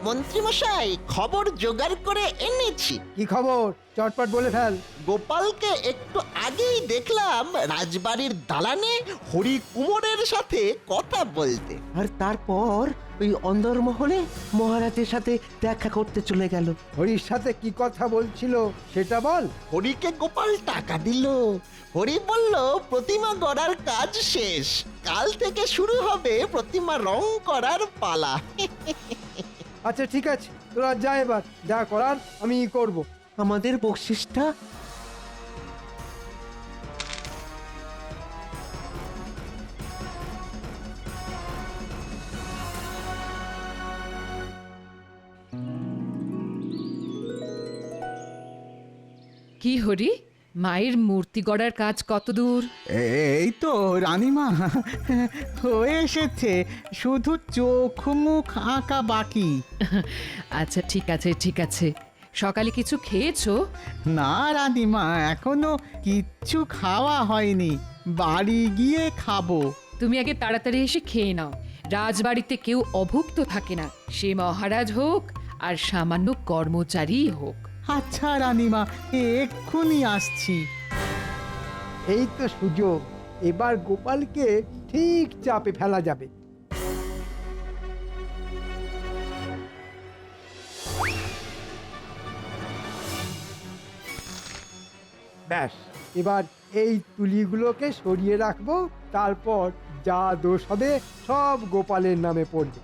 P: মন্ত্রী মশাই, খবর জোগাড় করে এনেছি।
I: কি খবর? চটপট বলে ফেল।
P: গোপালকে একটু আগেই দেখলাম রাজবাড়ির দালানে হরি কুমোরের সাথে কথা বলতে।
R: আর তারপর ওই অন্দরমহলে মহারাজের সাথে দেখা করতে চলে গেল।
I: হরির সাথে কি কথা বলছিল সেটা বল।
P: হরিকে গোপাল টাকা দিল। হরি বলল প্রতিমা গড়ার কাজ শেষ, কাল থেকে শুরু হবে প্রতিমা রং করার পালা।
I: আচ্ছা ঠিক আছে, তোরা যা, এবার যা করার আমি করব।
R: আমাদের বকশিসটা?
L: কি হরি, মায়ের মূর্তি গড়ার কাজ কত দূর?
Q: এই তো রানীমা, হয়ে এসেছে, শুধু চোখ মুখ আঁকা বাকি।
L: আচ্ছা ঠিক আছে ঠিক আছে। সকালে কিছু খেয়েছো?
Q: না রানীমা, এখনো কিচ্ছু খাওয়া হয়নি, বাড়ি গিয়ে খাবো।
L: তুমি আগে তাড়াতাড়ি এসে খেয়ে নাও। রাজবাড়িতে কেউ অভুক্ত থাকে না, সে মহারাজ হোক আর সামান্য কর্মচারী হোক।
Q: আচ্ছা রানীমা, এক্ষুনি আসছি।
I: এই তো সুযোগ, এবার গোপালকে ঠিক চাপে ফেলা যাবে। ব্যাস, এবার এই তুলিগুলোকে সরিয়ে রাখবো। তারপর যা দোষ হবে সব গোপালের নামে পড়বে।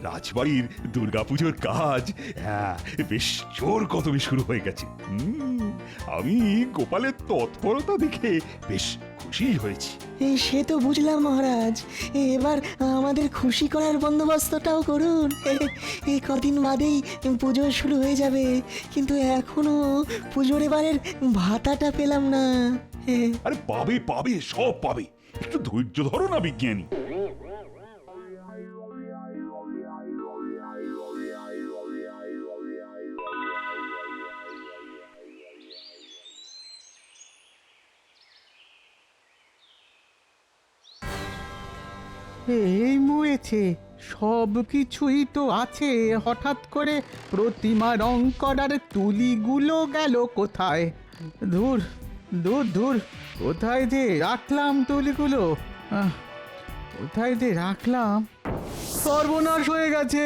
H: রাজবাড়ির দুর্গাপুজোর কাজ বেশ জোর কদমে শুরু হয়ে গেছে। আমি গোপালের তৎপরতা দেখে বেশ খুশি হয়েছি।
P: সে তো বুঝলাম মহারাজ, এবার আমাদের খুশি করার বন্দোবস্তটাও করুন। এই কদিন বাদেই পুজো শুরু হয়ে যাবে, কিন্তু এখনো পুজোর এবারের ভাতাটা পেলাম না।
H: আরে পাবে পাবে, সব পাবে, একটু ধৈর্য ধরো না বিজ্ঞানী।
Q: এই মরেছে, সব কিছুই তো আছে, হঠাৎ করে প্রতিমা রং করার তুলিগুলো গেল কোথায়? দূর দূর দূর, কোথায় যে রাখলাম তুলিগুলো? কোথায় যে রাখলাম? সর্বনাশ হয়ে গেছে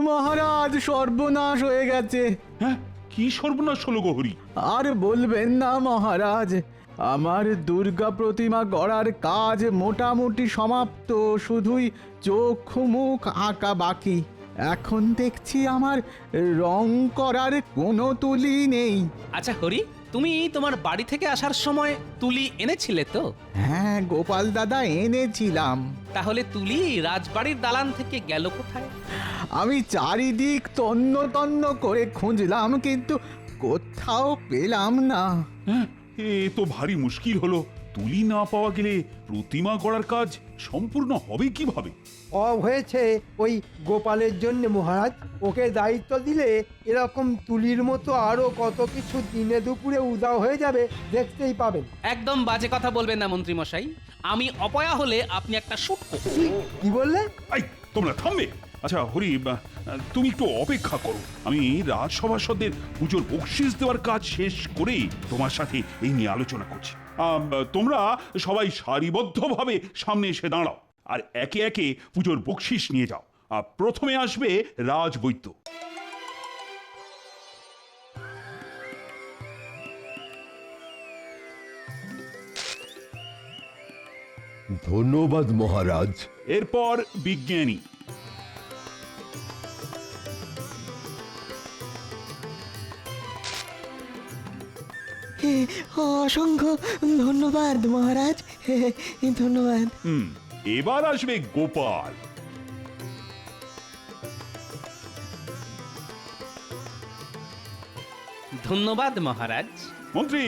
Q: মহারাজ, সর্বনাশ হয়ে গেছে।
H: হ্যাঁ, কি সর্বনাশ হলো গহরি?
Q: আর বলবেন না মহারাজ, আমার দুর্গা প্রতিমা গড়ার কাজ মোটামুটি সমাপ্ত, শুধুই চোখ মুখ আঁকা বাকি। এখন দেখছি আমার রং করার কোনো তুলি নেই।
G: আচ্ছা হরি, তুমি তোমার বাড়ি থেকে আসার সময় তুলি এনেছিলে তো?
Q: হ্যাঁ গোপাল দাদা, এনেছিলাম।
G: তাহলে তুলি রাজবাড়ির দালান থেকে গেল কোথায়?
Q: আমি চারিদিক তন্ন তন্ন করে খুঁজলাম, কিন্তু কোথাও পেলাম না।
H: এ তো ভারী মুশকিল হলো। তুলি না পাওয়া গেলে প্রতিমা গড়ার কাজ সম্পূর্ণ হবে কিভাবে?
I: হয়েছে ওই গোপালের জন্য মহারাজ। ওকে দায়িত্ব দিলে এরকম তুলির মতো আরো কত কিছু দিনে দুপুরে উদাও হয়ে যাবে, দেখতেই পাবেন।
G: একদম বাজে কথা বলবেন না মন্ত্রী মশাই। আমি অপয়া হলে আপনি একটা সূক্ষ্ম।
I: কি বললে?
H: এই তোমরা থামবে। আচ্ছা হরি, তুমি একটু অপেক্ষা করো, আমি রাজসভাসদের পুজোর বকশিস দেওয়ার কাজ শেষ করেই তোমার সাথে এই নিয়ে আলোচনা করছি। তোমরা সবাই সারিবদ্ধভাবে সামনে এসে দাঁড়াও আর একে একে পুজোর বকশিস নিয়ে যাও। প্রথমে আসবে রাজবৈদ্য।
M: ধন্যবাদ মহারাজ।
H: এরপর বিজ্ঞানী।
P: অসংখ্য ধন্যবাদ মহারাজ, ধন্যবাদ।
H: এবার আসবে গোপাল।
G: ধন্যবাদ মহারাজ।
H: মন্ত্রী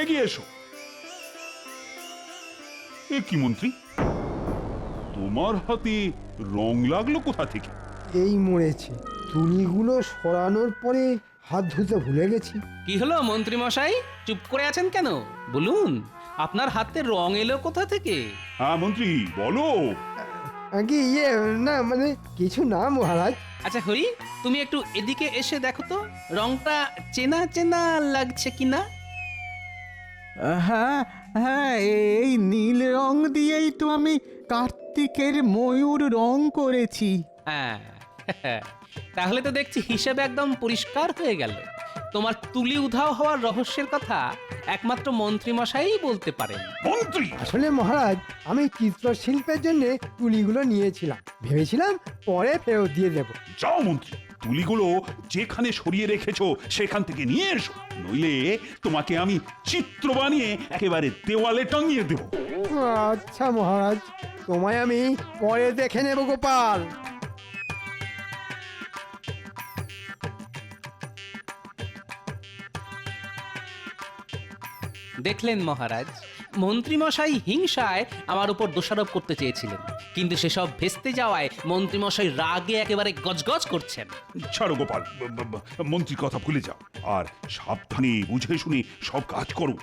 H: এগিয়ে এসো। এ কি মন্ত্রী, তোমার হাতে রং লাগলো কোথা থেকে?
I: এই মরেছে, তুলিগুলো সরানোর পরে হাত ধুতে ভুলে গেছি।
G: কি হলো মন্ত্রী মশাই, চুপ করে আছেন কেন? বলুন, আপনার হাতে রং এলো কোথা থেকে?
H: হ্যাঁ মন্ত্রী বলো।
I: আগে না মানে কিছু না মহারাজ।
G: আচ্ছা হরি, তুমি একটু এদিকে এসে দেখো তো রংটা চেনা চেনা লাগছে কিনা।
Q: হ্যাঁ হ্যাঁ, এই নীল রং দিয়েই তো আমি কার্তিকের ময়ূর রং করেছি।
G: হ্যাঁ, তাহলে তো দেখছি হিসেবে একদম পরিষ্কার হয়ে গেল। তোমার তুলি উধাও হওয়ার রহস্যের কথা একমাত্র মন্ত্রী মশাই বলতে পারেন।
H: মন্ত্রী
I: আসলে মহারাজ, আমি চিত্রশিল্পের জন্য তুলিগুলো নিয়েছিলাম, ভেবেছিলাম পরে ফেরত দিয়ে দেব।
H: যাও মন্ত্রী, তুলিগুলো যেখানে সরিয়ে রেখেছো সেখান থেকে নিয়ে এসো, নইলে তোমাকে আমি চিত্র বানিয়ে একেবারে দেওয়ালে টাঙিয়ে দেব।
I: আচ্ছা মহারাজ, তোমায় আমি পরে দেখে নেব গোপাল।
G: দেখলেন মহারাজ, মন্ত্রীমশাই হিংসায় আমার উপর দোষারোপ করতে চেয়েছিলেন, কিন্তু সেসব ভেস্তে যাওয়ায় মন্ত্রীমশাই রাগে একেবারে গজগজ করছেন।
H: ছাড়ো গোপাল, মন্ত্রীর কথা ভুলে যাও আর সাবধানে বুঝে শুনে সব কাজ করো।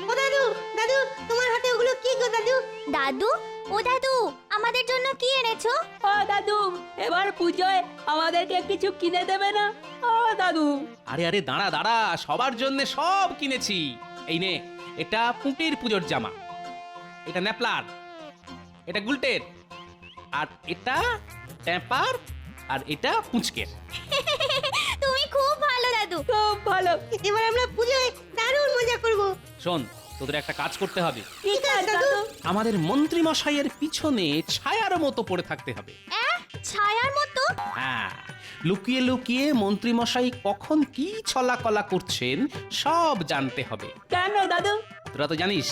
D: ও দাদু, দাদু তোমার হাতে ওগুলো কি গো দাদু?
C: দাদু, ও দাদু, আমাদের জন্য কি এনেছো?
B: ও দাদু, এবার পুজোয় আমাদেরকে কিছু কিনে দেবে না? ও দাদু।
G: আরে আরে দাঁড়া দাঁড়া, সবার জন্য সব কিনেছি। এই নে, এটা পুঁটির পুজোর জামা, এটা ন্যাপলার, এটা গুলটের, আর এটা ট্যাপার, আর এটা পুঁচকের।
C: তুমি খুব ভালো দাদু,
B: খুব ভালো।
D: এবার আমরা পুজোয় দারুণ মজা করব।
G: শোন, তোদের একটা কাজ করতে হবে।
B: ঠিক আছে দাদু।
G: আমাদের মন্ত্রী মশাইয়ের পিছনে ছায়ার মতো পড়ে থাকতে হবে।
C: ছায়ার মতো?
G: হ্যাঁ, লুকিয়ে লুকিয়ে মন্ত্রীমশাই কখন কি ছলাকলা করছেন সব জানতে হবে।
B: কেন দাদু?
G: তোরা তো জানিস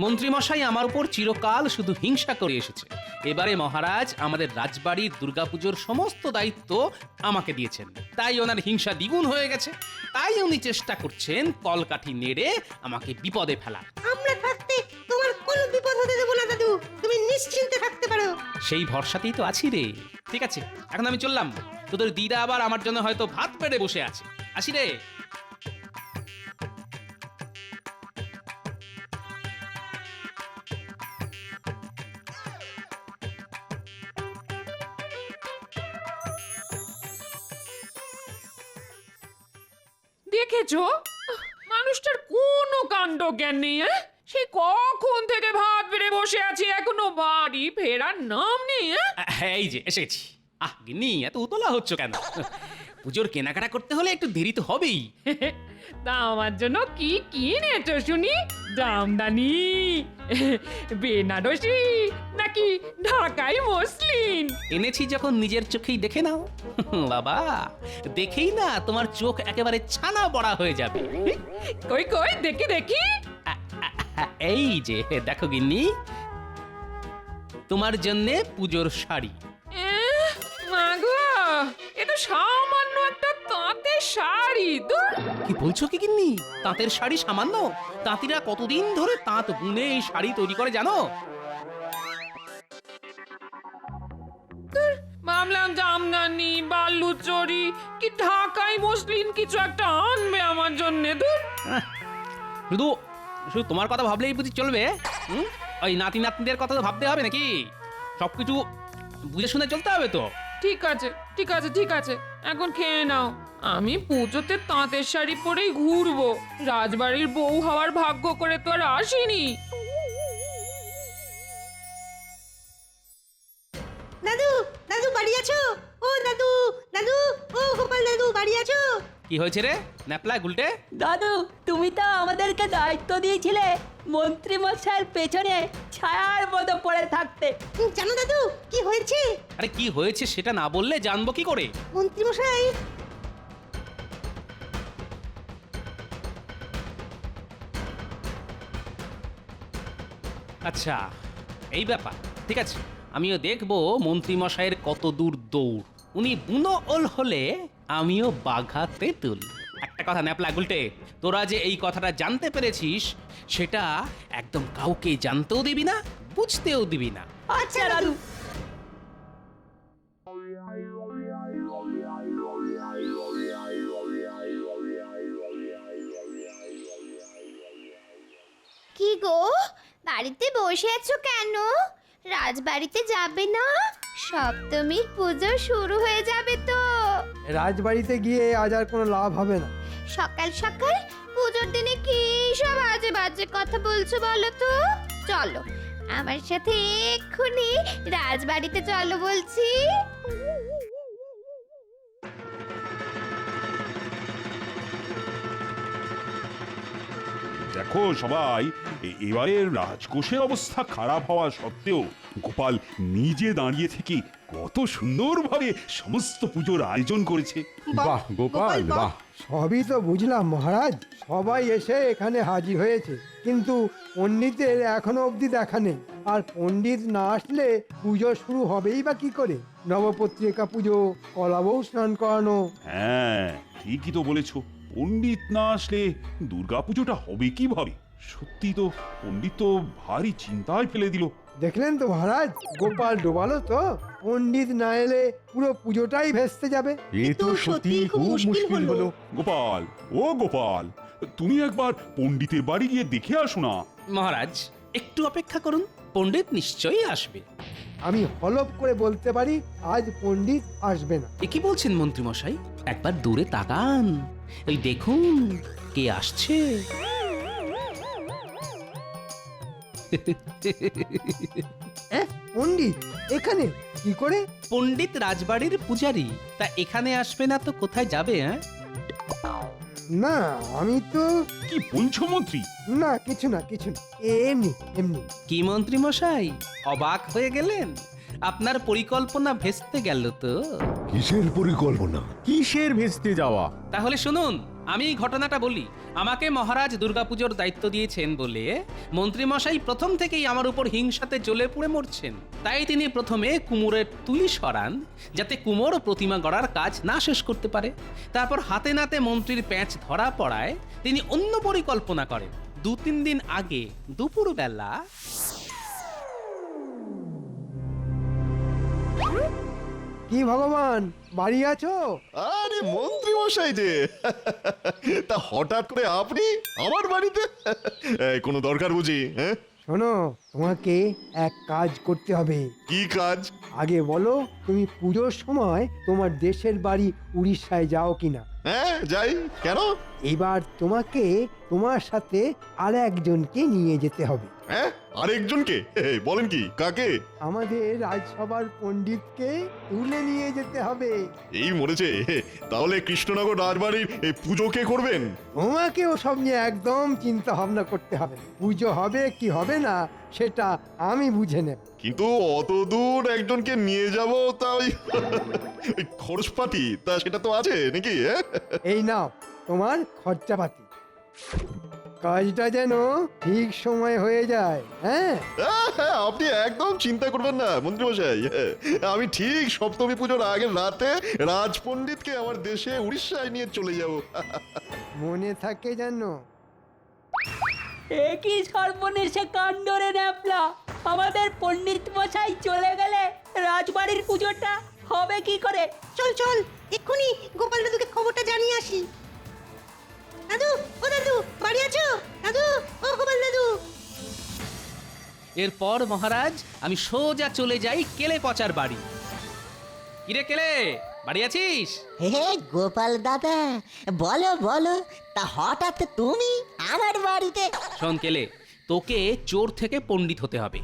G: মন্ত্রীমশাই আমার উপর চিরকাল শুধু হিংসা করে এসেছে। এবারে মহারাজ আমাদের রাজবাড়ির দুর্গাপুজোর সমস্ত দায়িত্ব আমাকে দিয়েছেন, তাই ওনার হিংসা দ্বিগুণ হয়ে গেছে। তাই উনি চেষ্টা করছেন কলকাঠি নেড়ে আমাকে বিপদে ফেলার।
D: আমরা থাকতে তোমার কোনো বিপদ হতে দেবো না দাদু, তুমি নিশ্চিন্তে থাকতে পারো।
G: সেই ভরসাতেই তো আছি রে। ঠিক আছে, এখন আমি চললাম। তোদের দিদা আবার আমার জন্য হয়তো ভাত পেড়ে বসে আছে। আসি রে।
F: দেখেছো মানুষটার কোনো কাণ্ড জ্ঞান নেই। সে কখন থেকে ভাত বেড়ে বসে আছি, এখনো বাড়ি ফেরার নাম নেই।
G: এই যে এসে গেছি। গিন্নি এত উতলা হচ্ছ কেন? পুজোর কেনাকাটা করতে হলে একটু দেরি তো হবেই।
F: তা আমার জন্য কি কিনেছো শুনি? জামদানি, বেনারসি নাকি ঢাকাই মসলিন?
G: এনেছি যখন নিজের চোখেই দেখে নাও। বাবা, দেখেই না তোমার চোখ একেবারে ছানা বড়া হয়ে যাবে।
F: কই কই দেখি দেখি।
G: এই যে দেখো গিন্নি, তোমার জন্যে পুজোর শাড়ি।
F: মাগো, এ তো সামান্য একটা তাঁতের শাড়ি।
G: কি বলছো কি গিন্নি? তাঁতের শাড়ি সামান্য? তাঁতিরা কতদিন ধরে তাঁত বুনে এই শাড়ি তৈরি করে জানো?
F: ভাবলাম জামদানি, বালুচরি কি ঢাকাই মসলিন কিছু একটা আনবে আমার জন্য।
G: শুধু শুধু তোমার কথা ভাবলেই বুঝি চলবে? ওই নাতি নাতনিদের কথা তো ভাবতে হবে নাকি? সবকিছু বুঝে শুনে চলতে হবে তো।
F: ঠিক আছে ঠিক আছে ঠিক আছে, এখন খেয়ে নাও। আমি পুজোতে তাঁতের শাড়ি পরেই ঘুরবো, রাজবাড়ির বউ হওয়ার ভাগ্য করে তো আর আসিনি।
D: দাদু, দাদু বাড়ি আছো? ও দাদু, দাদু, ও গোপাল দাদু বাড়ি আছো?
G: কি হয়েছে রে ন্যাপলা গুলটে?
B: দাদু, তুমি তো আমাদেরকে দায়িত্ব দিয়েছিলে মন্ত্রী মশাইয়ের পেছনে ছায়ার মতো পড়ে থাকতে।
D: জানো দাদু কি হয়েছে?
G: আরে কি হয়েছে সেটা না বললে জানবো কি করে?
D: মন্ত্রী মশাই
G: আচ্ছা, এই ব্যাপার। ঠিক আছে, আমিও দেখবো মন্ত্রী মশাইয়ের কত দূর দৌড়। উনি বুনো ওল হলে আমিও বাঘা তেঁতুল। একটা কথা ন্যাপলা গুলটে, তোরা যে এই কথাটা জানতে পেরেছিস সেটা একদম কাউকে জানতেও দিবি না, বুঝতেও দিবি না।
B: আচ্ছা দাদু।
C: কি গো, বাড়িতে বসে আছো কেন? রাজবাড়িতে যাবে না? সপ্তমীর পুজো শুরু হয়ে যাবে তো।
I: রাজবাড়িতে গিয়ে আজ আর কোনো লাভ হবে না।
C: সকাল সকাল পুজোর দিনে কি সব বাজে বাজে কথা বলছো বলো তো? চলো আমার সাথে এক্ষুনি রাজবাড়িতে চলো বলছি।
H: দেখো সবাই, এবারের রাজকোষের অবস্থা খারাপ হওয়া সত্ত্বেও গোপাল নিজে দাঁড়িয়ে থেকে কত সুন্দরভাবে সমস্ত পুজোর আয়োজন করেছে।
I: বাহ গোপাল বাহ! সবই তো বুঝলাম মহারাজ, সবাই এসে এখানে হাজির হয়েছে, কিন্তু পণ্ডিতের এখনো অবধি দেখা নেই। আর পণ্ডিত না আসলে পুজো শুরু হবেই বা কি করে? নবপত্রিকা পুজো, কলাবউ স্নান করানো।
H: হ্যাঁ, ঠিকই তো বলেছো। পণ্ডিত না আসলে দুর্গাপুজোটা হবে কিভাবে? সত্যি তো পণ্ডিত তো ভারী চিন্তায় ফেলে দিল।
I: দেখলেন তো মহারাজ, গোপাল ডোবালো তো। পণ্ডিত না এলে পুরো পুজোটাই ভেস্তে যাবে।
K: এ তো সত্যি খুব মুশকিল হলো।
H: গোপাল, ও গোপাল, তুমি একবার পণ্ডিতের বাড়ি গিয়ে দেখে আসো না।
G: মহারাজ একটু অপেক্ষা করুন, পণ্ডিত নিশ্চয়ই আসবে।
I: আমি হলপ করে বলতে পারি আজ পণ্ডিত আসবে না।
G: এ কি বলছেন মন্ত্রী মশাই? একবার দূরে তাকান, এই দেখুন কে আসছে।
I: পণ্ডিত এখানে কি করে?
G: পণ্ডিত রাজবাড়ির পূজারী, তা এখানে আসবে না তো কোথায় যাবে?
I: না আমি তো।
H: কি বলছো মন্ত্রী?
I: না কিছু না কিছু না, এমনি এমনি।
G: কি মন্ত্রী মশাই অবাক হয়ে গেলেন? আপনার পরিকল্পনা ভেস্তে গেল তো?
M: কিসের পরিকল্পনা?
Q: কিসের ভেস্তে যাওয়া?
G: তাহলে শুনুন, আমি ঘটনাটা বলি। আমাকে মহারাজ দুর্গাপুজোর দায়িত্ব দিয়েছেন বলে মন্ত্রীমশাই প্রথম থেকেই আমার উপর হিংসাতে জ্বলে পুড়ে মরছেন। তাই তিনি প্রথমে কুমোরের তুলি সরান, যাতে কুমোর প্রতিমা গড়ার কাজ না শেষ করতে পারে। তারপর হাতে নাতে মন্ত্রীর প্যাঁচ ধরা পড়ায় তিনি অন্য পরিকল্পনা করেন। 2-3 দিন আগে দুপুরবেলা
I: কি ভগবান, বাড়ি আছো?
S: আরে মন্ত্রী মশাই যে, তা হঠাৎ করে আপনি আমার বাড়িতে? কোনো দরকার বুঝি? হ্যাঁ
I: শোনো, তোমাকে এক কাজ করতে হবে।
S: কি কাজ?
I: আগে বলো, তুমি পুজোর সময় তোমার দেশের বাড়ি উড়িষ্যায় যাও কিনা?
S: হ্যাঁ যাই। কেন?
I: এবার তোমাকে তোমার সাথে আর একজনকে নিয়ে যেতে হবে।
S: হ্যাঁ আরেকজনকে? বলেন কি, কাকে?
I: আমাদের রাজসভার পণ্ডিতকে তুলে নিয়ে যেতে হবে।
S: এই মরেছে। তাহলে কৃষ্ণনগর রাজবাড়ির এই পুজো কে করবেন?
I: তোমাকে ওসব নিয়ে একদম চিন্তা ভাবনা করতে হবে না। পুজো হবে কি হবে না সেটা আমি বুঝে নেব।
S: কিন্তু অত দূর একজনকে নিয়ে যাব, তা ওই খরচপাতি তা সেটা তো আছে নাকি?
I: এই নাও তোমার খরচাপাতি। কাজটা যেন ঠিক সময় হয়ে যায়। হ্যাঁ
S: আপনি একদম চিন্তা করবেন না মন্ত্রী মশাই। আমি ঠিক সপ্তমী পুজোর আগের রাতে রাজপণ্ডিতকে আমার দেশে উড়িষ্যায় নিয়ে চলে যাব।
I: মনে থাকে যেন।
B: একই সর্বনেশে কাণ্ড রে ন্যাপলা। আমাদের পণ্ডিত মশাই চলে গেলে রাজবাড়ির পুজোটা হবে কি করে?
D: চল চল, এক্ষুনি গোপাল দাদুকে খবরটা জানিয়ে আসি। দাদু, ও দাদু, বাড়ি আছো? দাদু, ও গোপাল দাদু।
G: এরপর মহারাজ আমি সোজা চলে যাই কেলে পচার বাড়ি। কিরে কেলে, বাড়ি আছিস?
P: হে গোপাল দাদা, বলো বলো, তা হঠাৎ তুমি আমার বাড়িতে?
G: শোন কেলে, তোকে চোর থেকে পণ্ডিত হতে হবে।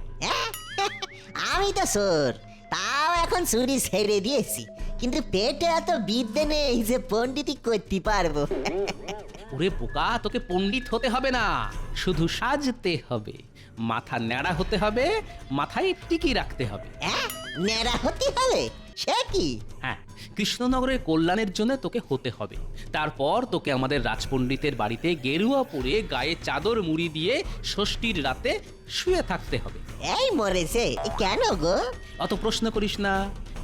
P: আমি তো চোর, তাও এখন চুরি ছেড়ে দিয়েছি, কিন্তু পেটে এত বিদ্যে নেই যে পণ্ডিতই করতে পারবো।
G: ওরে বোকা, তোকে পণ্ডিত হতে হবে না, শুধু সাজতে হবে। মাথা ন্যাড়া হতে হবে, মাথায় টিকি রাখতে হবে।
P: ন্যাড়া হতে হবে? সে কি?
G: হ্যাঁ, কৃষ্ণনগরের কল্যাণের জন্য তোকে হতে হবে। তারপর তোকে আমাদের রাজপণ্ডিতের বাড়িতে গেরুয়া পরে গায়ে চাদর মুড়ি দিয়ে ষষ্ঠীর রাতে শুয়ে থাকতে হবে।
P: এই মরেছে কেন গো?
G: অত প্রশ্ন করিস না,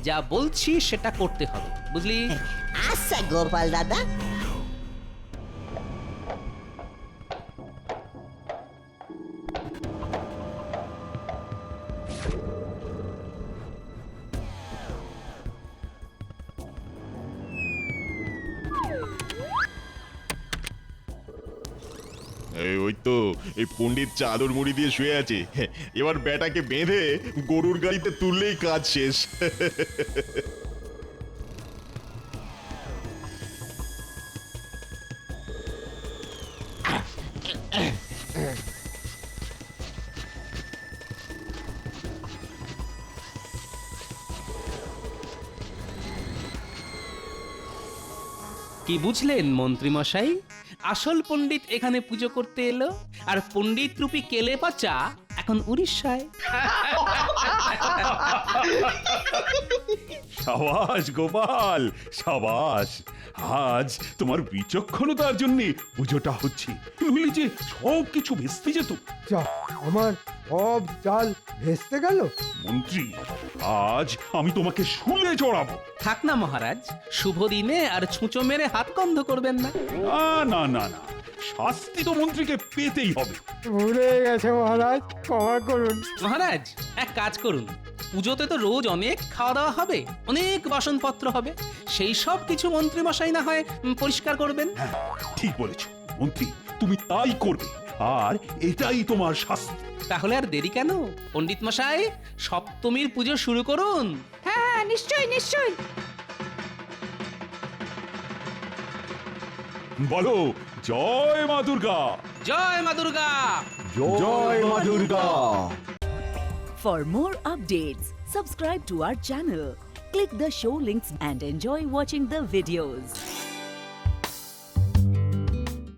G: যা বলছি সেটা করতে হবে, বুঝলি?
P: আচ্ছা গোপাল দাদা।
S: ওই তো এই পণ্ডিত চাদর মুড়ি দিয়ে শুয়ে আছে। এবার বেটাকে বেঁধে গরুর গাড়িতে তুললেই কাজ শেষ।
G: কি বুঝলেন মন্ত্রী মশাই? আসল পণ্ডিত এখানে পুজো করতে এলো, আর পণ্ডিত রূপী কেলে পচা এখন উড়িষ্যায়।
H: সাবাস গোপাল, সাবাস। আজ তোমার বিচক্ষণতার জন্য পুজোটা হচ্ছে, নইলে যে সব কিছু ভেস্তে যেত।
I: যা, আমার সব চাল ভেস্তে গেল।
H: মন্ত্রী, আজ আমি তোমাকে শুলে চড়াবো।
G: থাক না মহারাজ, শুভ দিনে আর ছুঁচো মেরে হাত বন্ধ করবেন না।
H: না না না, শাস্তি তো মন্ত্রীকে পেতেই হবে।
I: ভুলে গেছে মহারাজ, ক্ষমা করুন।
G: মহারাজ এক কাজ করুন, পুজোতে তো রোজ অনেক খাওয়া দাওয়া হবে, অনেক বাসনপত্র হবে, সেই সব কিছু মন্ত্রী মশাই না হয় পরিষ্কার করবেন।
H: ঠিক বলেছ মন্ত্রী, তুমি তাই করবে, আর এটাই তোমার শাস্তি।
G: তাহলে আর দেরি কেন, পণ্ডিত মশাই সপ্তমীর পুজো শুরু করুন।
L: হ্যাঁ নিশ্চয়ই নিশ্চয়ই।
H: বলো জয় মা দুর্গা,
G: জয় মা দুর্গা,
H: জয় মা Durga.
T: For more updates, subscribe to our channel, click the show links and enjoy watching the videos.